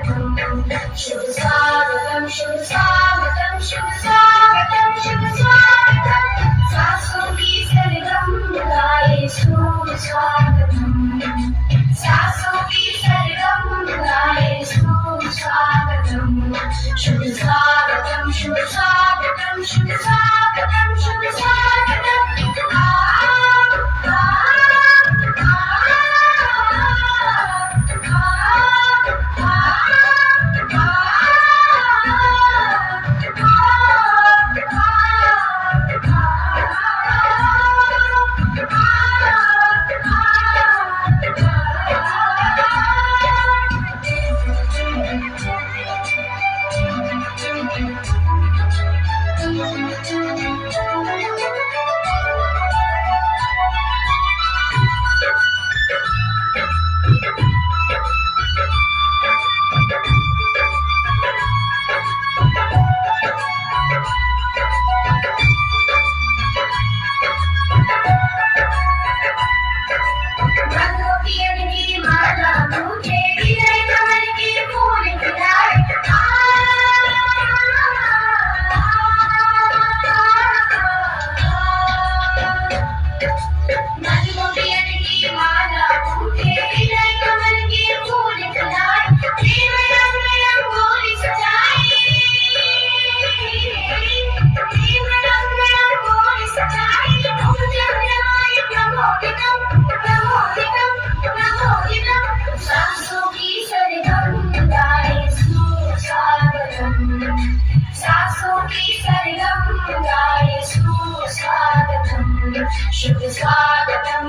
शुभ स्वागतम शुभ स्वागतम शुभ स्वागतम शुभ स्वागतम सासों की सरगम गाए शुभ स्वागतम सासों की सरगम गाए शुभ स्वागतम शुभ स्वागतम शुभ स्वागतम शुभ स्वागतम शुभ स्वागतम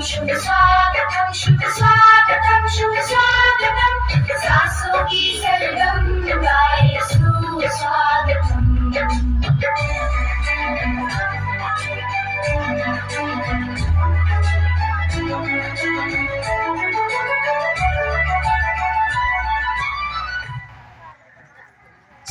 शुभ स्वागतम शुभ स्वागतम शुभ स्वागतम शुभ स्वागतम सासों की